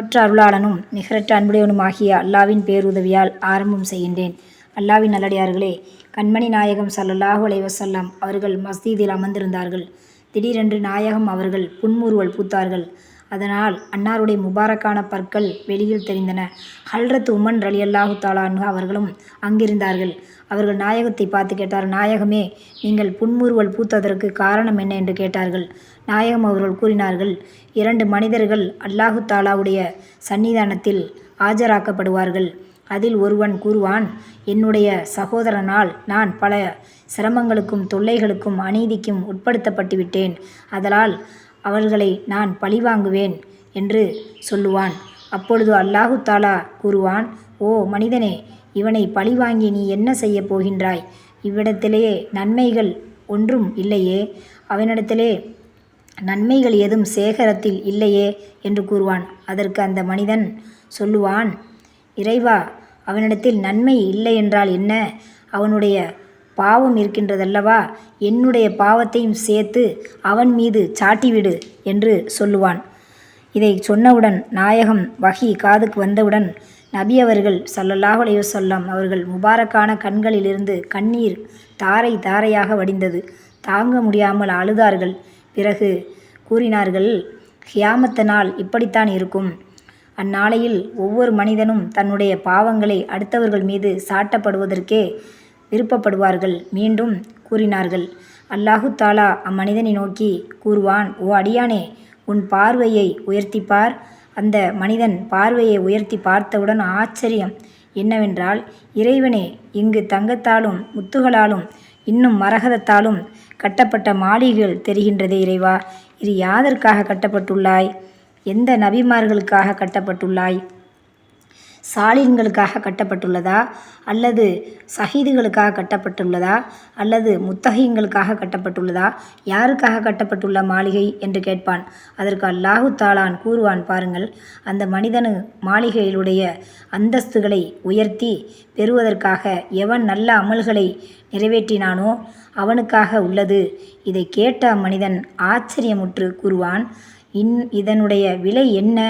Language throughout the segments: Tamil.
அளவற்ற அருளாளனும் நிகரற்ற அன்புடையவனுமாகிய அல்லாவின் பேருதவியால் ஆரம்பம் செய்கின்றேன். அல்லாவின் நல்லடியார்களே, கண்மணி நாயகம் ஸல்லல்லாஹு அலைஹி வஸல்லம் அவர்கள் மஸ்ஜிதில் அமர்ந்திருந்தார்கள். திடீரென்று நாயகம் அவர்கள் புன்முறுவல் பூத்தார்கள். அதனால் அன்னாருடைய முபாரக்கான பற்கள் வெளியில் தெரிந்தன. ஹல்ரத் உமர் ரலியல்லாஹு தஆலா அன்ஹு அவர்களும் அங்கிருந்தார்கள். அவர்கள் நாயகத்தை பார்த்து கேட்டார், நாயகமே, நீங்கள் புன்முறுவல் பூத்ததற்கு காரணம் என்ன என்று கேட்டார்கள். நாயகம் அவர்கள் கூறினார்கள், 2 மனிதர்கள் அல்லாஹு தாலாவுடைய சன்னிதானத்தில் ஆஜராக்கப்படுவார்கள். அதில் ஒருவன் கூறுவான், என்னுடைய சகோதரனால் நான் பல சிரமங்களுக்கும் தொல்லைகளுக்கும் அநீதிக்கும் உட்படுத்தப்பட்டு விட்டேன், அதனால் அவர்களை நான் பழிவாங்குவேன் என்று சொல்லுவான். அப்பொழுது அல்லாஹு தாலா கூறுவான், ஓ மனிதனே, இவனை பழிவாங்கி நீ என்ன செய்ய போகின்றாய்? இவ்விடத்திலே நன்மைகள் ஒன்றும் இல்லையே, அவனிடத்திலே நன்மைகள் எதுவும் சேகரத்தில் இல்லையே என்று கூறுவான். அதற்கு அந்த மனிதன் சொல்லுவான், இறைவா, அவனிடத்தில் நன்மை இல்லை என்றால் என்ன? அவனுடைய பாவம் இருக்கின்றதல்லவா, என்னுடைய பாவத்தையும் சேர்த்து அவன் மீது சாட்டிவிடு என்று சொல்லுவான். இதை சொன்னவுடன் நாயகம் வஹி காதுக்கு வந்தவுடன் நபி அவர்கள் ஸல்லல்லாஹு அலைஹி வஸல்லம் அவர்கள் முபாரக்கான கண்களிலிருந்து கண்ணீர் தாரை தாரையாக வடிந்தது. தாங்க முடியாமல் அழுதார்கள். பிறகு கூறினார்கள், கியாமத் நாள் இப்படித்தான் இருக்கும். அந்நாளையில் ஒவ்வொரு மனிதனும் தன்னுடைய பாவங்களை அடுத்தவர்கள் மீது சாட்டப்படுவதற்கே விருப்பப்படுவார்கள். மீண்டும் கூறினார்கள், அல்லாஹு தாலா அம்மனிதனை நோக்கி கூறுவான், ஓ அடியானே, உன் பார்வையை உயர்த்திப்பார். அந்த மனிதன் பார்வையை உயர்த்தி பார்த்தவுடன் ஆச்சரியம் என்னவென்றால், இறைவனே, இங்கு தங்கத்தாலும் முத்துகளாலும் இன்னும் மரகதத்தாலும் கட்டப்பட்ட மாளிகைகள் தெரிகின்றதே இறைவா, இது யாதற்காக கட்டப்பட்டுள்ளாய்? எந்த நபிமார்களுக்காக கட்டப்பட்டுள்ளாய்? சாலின்களுக்காக கட்டப்பட்டுள்ளதா, அல்லது ஷஹீதுகளுக்காக கட்டப்பட்டுள்ளதா, அல்லது முத்தகீன்களுக்காக கட்டப்பட்டுள்ளதா? யாருக்காக கட்டப்பட்டுள்ள மாளிகை என்று கேட்பான். அதற்கு அல்லாஹு தாலான் கூறுவான், பாருங்கள், அந்த மனிதனு மாளிகையிலுடைய அந்தஸ்துகளை உயர்த்தி பெறுவதற்காக எவன் நல்ல அமல்களை நிறைவேற்றினானோ அவனுக்காக உள்ளது. இதை கேட்ட அம்மனிதன் ஆச்சரியமுற்று கூறுவான், இதனுடைய விலை என்ன?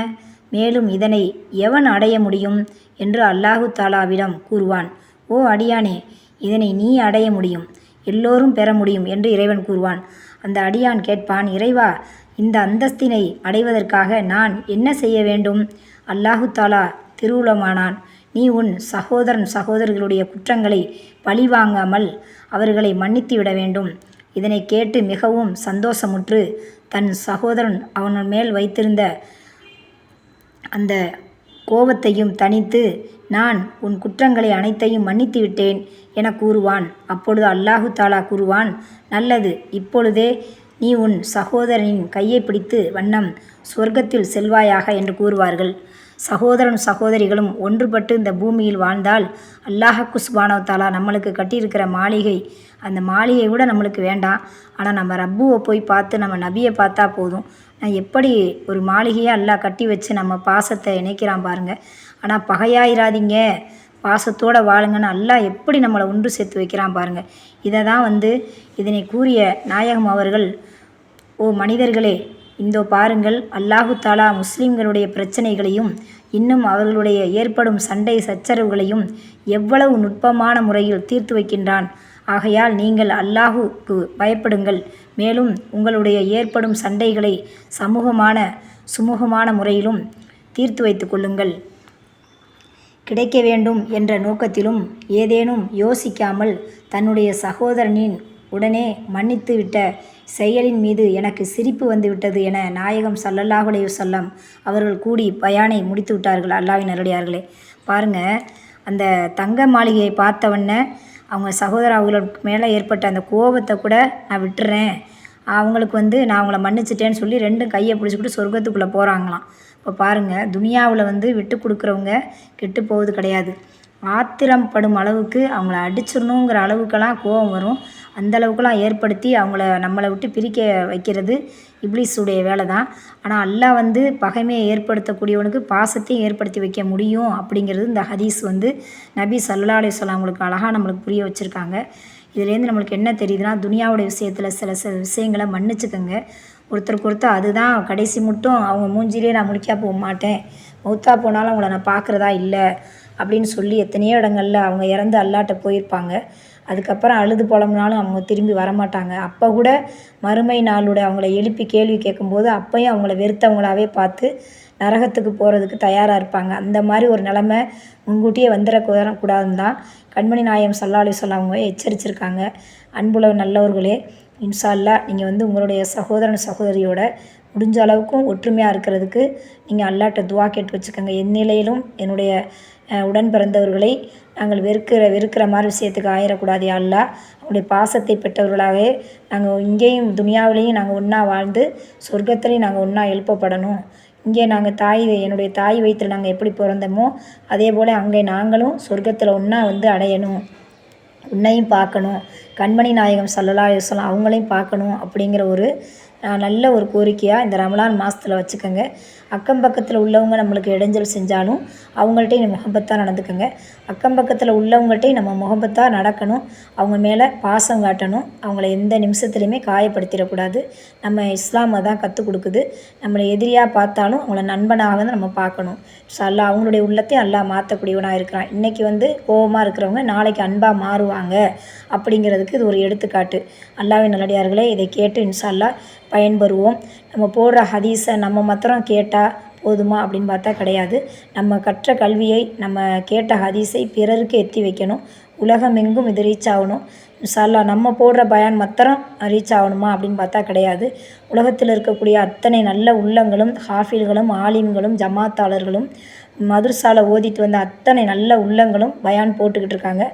மேலும் இதனை எவன் அடைய முடியும் என்று அல்லாஹு தாலாவிடம் கூறுவான். ஓ அடியானே, இதனை நீ அடைய முடியும், எல்லோரும் பெற முடியும் என்று இறைவன் கூறுவான். அந்த அடியான் கேட்பான், இறைவா, இந்த அந்தஸ்தினை அடைவதற்காக நான் என்ன செய்ய வேண்டும்? அல்லாஹு தாலா திருவுளமானான், நீ உன் சகோதரர்களுடைய குற்றங்களை பழிவாங்காமல் அவர்களை மன்னித்து விட வேண்டும். இதனை கேட்டு மிகவும் சந்தோஷமுற்று தன் சகோதரன் அவன் மேல் வைத்திருந்த அந்த கோபத்தையும் தணித்து, நான் உன் குற்றங்களை அனைத்தையும் மன்னித்து விட்டேன் என கூறுவான். அப்பொழுது அல்லாஹு தாலா கூறுவான், நல்லது, இப்பொழுதே நீ உன் சகோதரனின் கையை பிடித்து வண்ணம் சொர்க்கத்தில் செல்வாயாக என்று கூறுவார்கள். சகோதரிகளும் ஒன்றுபட்டு இந்த பூமியில் வாழ்ந்தால் அல்லாஹ்க்கு சுப்ஹானஹு தஆலா நம்மளுக்கு கட்டியிருக்கிற மாளிகை, அந்த மாளிகை கூட நம்மளுக்கு வேண்டாம். ஆனால் நம்ம ரப்புவை போய் பார்த்து நம்ம நபியை பார்த்தா போதும். நான் எப்படி ஒரு மாளிகையை அல்லாஹ் கட்டி வச்சு நம்ம பாசத்தை இணைக்கிறான் பாருங்கள். ஆனால் பகையாயிராதீங்க, பாசத்தோடு வாழுங்கன்னு அல்லாஹ் எப்படி நம்மளை ஒன்று சேர்த்து வைக்கிறான் பாருங்கள். இதை தான் இதனை கூறிய நாயகம் அவர்கள், ஓ மனிதர்களே, இந்தோ பாருங்கள், அல்லாஹு தாலா முஸ்லிம்களுடைய பிரச்சனைகளையும் இன்னும் அவர்களுடைய ஏற்படும் சண்டை சச்சரவுகளையும் எவ்வளவு நுட்பமான முறையில் தீர்த்து வைக்கின்றான். ஆகையால் நீங்கள் அல்லாஹுக்கு பயப்படுங்கள். மேலும் உங்களுடைய ஏற்படும் சண்டைகளை சுமூகமான முறையிலும் தீர்த்து வைத்து கொள்ளுங்கள். கிடைக்க வேண்டும் என்ற நோக்கத்திலும் ஏதேனும் யோசிக்காமல் தன்னுடைய சகோதரனின் உடனே மன்னித்து விட்ட செயலின் மீது எனக்கு சிரிப்பு வந்துவிட்டது என நாயகம் ஸல்லல்லாஹு அலைஹி வஸல்லம் அவர்கள் கூடி பயானை முடித்து விட்டார்கள். அல்லாஹ்வின் நல்லடியார்களே, பாருங்கள், அந்த தங்க மாளிகையை பார்த்தவொடனே அவங்க அவங்களுக்கு மேலே ஏற்பட்ட அந்த கோபத்தை கூட நான் விட்டுறேன், அவங்களுக்கு நான் அவங்கள மன்னிச்சிட்டேன்னு சொல்லி 2 கையை பிடிச்சிக்கிட்டு சொர்க்கத்துக்குள்ளே போகிறாங்களாம். இப்போ பாருங்கள், துனியாவில் விட்டு கொடுக்குறவங்க கெட்டு போவது கிடையாது. ஆத்திரப்படும் அளவுக்கு அவங்கள அடிச்சிடணுங்கிற அளவுக்கெல்லாம் கோபம் வரும். அந்த அளவுக்குலாம் ஏற்படுத்தி நம்மளை விட்டு பிரிக்க வைக்கிறது இப்லீஸுடைய வேலை தான். ஆனால் அல்லாஹ் பகைமையை ஏற்படுத்தக்கூடியவனுக்கு பாசத்தையும் ஏற்படுத்தி வைக்க முடியும் அப்படிங்கிறது இந்த ஹதீஸ் நபி ஸல்லல்லாஹு அலைஹி வஸல்லம் அவங்களுக்கு அழகாக நம்மளுக்கு புரிய வச்சுருக்காங்க. இதுலேருந்து நம்மளுக்கு என்ன தெரியுதுன்னா, துனியாவுடைய விஷயத்தில் சில விஷயங்களை மன்னிச்சுக்கோங்க. ஒருத்தருக்கு ஒருத்தர் அதுதான் கடைசி மட்டும் அவங்க மூஞ்சிலே நான் முழிக்கா போக மாட்டேன், மௌத்தா போனாலும் அவங்கள நான் பார்க்குறதா இல்லை அப்படின்னு சொல்லி எத்தனையோ இடங்களில் அவங்க இறந்து அல்லாட்ட போயிருப்பாங்க. அதுக்கப்புறம் அழுது புலம்புனாலும் அவங்க திரும்பி வரமாட்டாங்க. அப்போ கூட மறுமை நாளோட அவங்கள எழுப்பி கேள்வி கேட்கும்போது அப்போயும் அவங்கள வெறுத்தவங்களாவே பார்த்து நரகத்துக்கு போகிறதுக்கு தயாராக இருப்பாங்க. அந்த மாதிரி ஒரு நிலமை முன்கூட்டியே வந்துடக்கூடாதுன்னு தான் கண்மணி நாயகம் ஸல்லல்லாஹு அலைஹி வஸல்லம் அவங்க எச்சரிச்சிருக்காங்க. அன்புள்ள நல்லவர்களே, இன்ஷா அல்லாஹ் நீங்கள் உங்களுடைய சகோதரன் சகோதரியோட முடிஞ்ச அளவுக்கும் ஒற்றுமையாக இருக்கிறதுக்கு நீங்கள் அல்லாட்ட துவா கேட்டு வச்சுக்கோங்க. எந்நிலையிலும் என்னுடைய உடன் பிறந்தவர்களை நாங்கள் வெறுக்கிற மாதிரி விஷயத்துக்கு ஆயிடக்கூடாது யா அல்லாஹ். அவங்களுடைய பாசத்தை பெற்றவர்களாகவே நாங்கள் இங்கேயும் துனியாவிலையும் நாங்கள் ஒன்றா வாழ்ந்து சொர்க்கத்துலேயும் நாங்கள் ஒன்றா எழுப்பப்படணும். இங்கே நாங்கள் என்னுடைய தாய் வயிற்றில் நாங்கள் எப்படி பிறந்தோமோ அதே போல் அங்கே நாங்களும் சொர்க்கத்தில் ஒன்றா அடையணும், உன்னையும் பார்க்கணும், கண்மணி நாயகம் ஸல்லல்லாஹு அலைஹி வஸல்லம் அவங்களையும் பார்க்கணும் அப்படிங்கிற ஒரு நல்ல ஒரு கோரிக்கையாக இந்த ரமலான் மாதத்தில் வச்சுக்கோங்க. அக்கம் பக்கத்தில் உள்ளவங்க நம்மளுக்கு இடைஞ்சல் செஞ்சாலும் அவங்கள்ட்டையும் முகப்பத்தாக நடந்துக்கோங்க. அக்கம் பக்கத்தில் உள்ளவங்கள்ட்டையும் நம்ம முகப்பத்தாக நடக்கணும். அவங்க மேலே பாசம் காட்டணும். அவங்கள எந்த நிமிஷத்துலையுமே காயப்படுத்திடக்கூடாது. நம்ம இஸ்லாம் தான் கற்றுக் கொடுக்குது. நம்மளை எதிரியாக பார்த்தாலும் அவங்கள நண்பனாக தான் நம்ம பார்க்கணும். இன்ஷா அல்லாஹ் அவங்களுடைய உள்ளத்தையும் அல்லாஹ் மாற்றக்கூடியவனாக இருக்கிறான். இன்றைக்கி கோபமாக இருக்கிறவங்க நாளைக்கு அன்பாக மாறுவாங்க அப்படிங்கிறதுக்கு இது ஒரு எடுத்துக்காட்டு. அல்லாஹ்வின் நல்லடியார்களே, இதை கேட்டு இன்ஷா அல்லாஹ் பயன்பெறுவோம். நம்ம போடுற ஹதீஸை நம்ம மாத்திரம் கேட்டால் போதுமா அப்படின்னு பார்த்தா கிடையாது. நம்ம கற்ற கல்வியை, நம்ம கேட்ட ஹதீஸை பிறருக்கு எத்தி வைக்கணும். உலகமெங்கும் இது ரீச் ஆகணும். இன்ஷா அல்லாஹ் நம்ம போடுற பயான் மாத்திரம் ரீச் ஆகணுமா அப்படின்னு பார்த்தா கிடையாது. உலகத்தில் இருக்கக்கூடிய அத்தனை நல்ல உள்ளங்களும், ஹாஃபில்களும், ஆலிம்களும், ஜமாத்தாளர்களும், மதுரசாவில் ஓதிட்டு வந்த அத்தனை நல்ல உள்ளங்களும் பயான் போட்டுக்கிட்டு இருக்காங்க.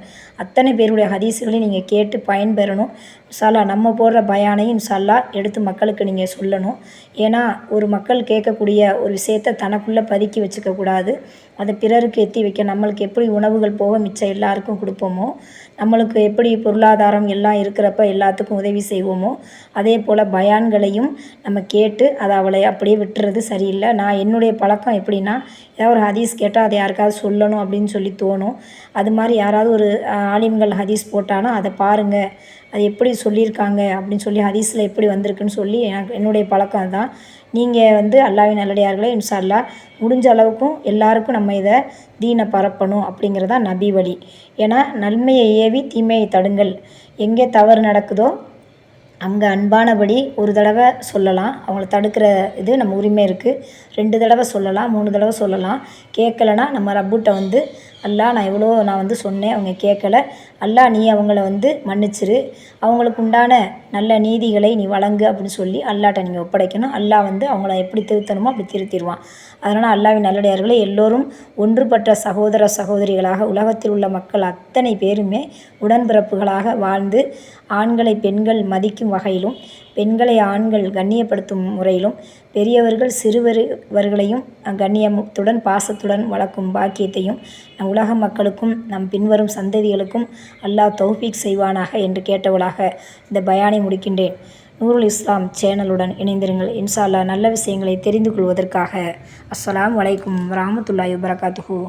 அத்தனை பேருடைய ஹதீஸுகளையும் நீங்கள் கேட்டு பயன்பெறணும். இன்ஷா அல்லாஹ் நம்ம போடுற பயானையும் இன்ஷா அல்லாஹ் எடுத்து மக்களுக்கு நீங்கள் சொல்லணும். ஏன்னா ஒரு மக்கள் கேட்கக்கூடிய ஒரு விஷயத்தை தனக்குள்ளே பதுக்கி வச்சுக்கக்கூடாது. அதை பிறருக்கு எத்தி வைக்க. நம்மளுக்கு எப்படி உணவுகள் போக மிச்சம் எல்லாருக்கும் கொடுப்போமோ, நம்மளுக்கு எப்படி பொருளாதாரம் எல்லாம் இருக்கிறப்ப எல்லாத்துக்கும் உதவி செய்வோமோ, அதே போல் பயான்களையும் நம்ம கேட்டு அதை அவளை அப்படியே விட்டுறது சரியில்லை. நான் என்னுடைய பழக்கம் எப்படின்னா, ஏதாவது ஒரு ஹதீஸ் கேட்டால் அதை யாருக்காவது சொல்லணும் அப்படின்னு சொல்லி தோணும். அது மாதிரி யாராவது ஒரு ஆலிம்கள் ஹதீஸ் போட்டாலும் அதை பாருங்கள், அது எப்படி சொல்லியிருக்காங்க அப்படின்னு சொல்லி ஹதீஸில் எப்படி வந்திருக்குன்னு சொல்லி என்னுடைய பழக்கம் அதுதான். நீங்கள் அல்லாஹ்வின் நல்லடியார்களே, இன்ஷா அல்லாஹ் முடிஞ்ச அளவுக்கும் எல்லாருக்கும் நம்ம இதை தீனை பரப்பணும் அப்படிங்கிறதான் நபி வழி. ஏன்னா நன்மையை ஏவி தீமையை தடுங்கள். எங்கே தவறு நடக்குதோ அங்கே அன்பானபடி ஒரு தடவை சொல்லலாம். அவங்கள தடுக்கிற இது நம்ம உரிமை இருக்குது. 2 தடவை சொல்லலாம், 3 தடவை சொல்லலாம். கேட்கலன்னா நம்ம ரப்புட்ட அல்லாஹ் நான் சொன்னேன், அவங்க கேட்கல, அல்லாஹ் நீ அவங்கள மன்னிச்சிரு, அவங்களுக்கு உண்டான நல்ல நீதிகளை நீ வழங்கு அப்படின்னு சொல்லி அல்லாஹ்ட்ட நீங்கள் ஒப்படைக்கணும். அல்லாஹ் அவங்கள எப்படி திருத்தணுமோ அப்படி திருத்திடுவான். அதனால் அல்லாஹ்வின் நல்லடியார்களே, எல்லோரும் ஒன்றுபட்ட சகோதர சகோதரிகளாக உலகத்தில் உள்ள மக்கள் அத்தனை பேருமே உடன்பிறப்புகளாக வாழ்ந்து ஆண்களை பெண்கள் மதிக்கும் வகையிலும், பெண்களை ஆண்கள் கண்ணியப்படுத்தும் முறையிலும், பெரியவர்கள் சிறுவர்களையும் கண்ணியத்துடன் பாசத்துடன் வளர்க்கும் பாக்கியத்தையும் நம் உலக மக்களுக்கும் நம் பின்வரும் சந்ததிகளுக்கும் அல்லாஹ் தௌஃபீக் செய்வானாக என்று கேட்டவளாக இந்த பயானை முடிக்கின்றேன். நூருல் இஸ்லாம் சேனலுடன் இணைந்திருங்கள். இன்ஷா அல்லாஹ் நல்ல விஷயங்களை தெரிந்து கொள்வதற்காக. அஸ்ஸலாமு அலைக்கும் வரஹ்மத்துல்லாஹி வபரகாத்துஹு.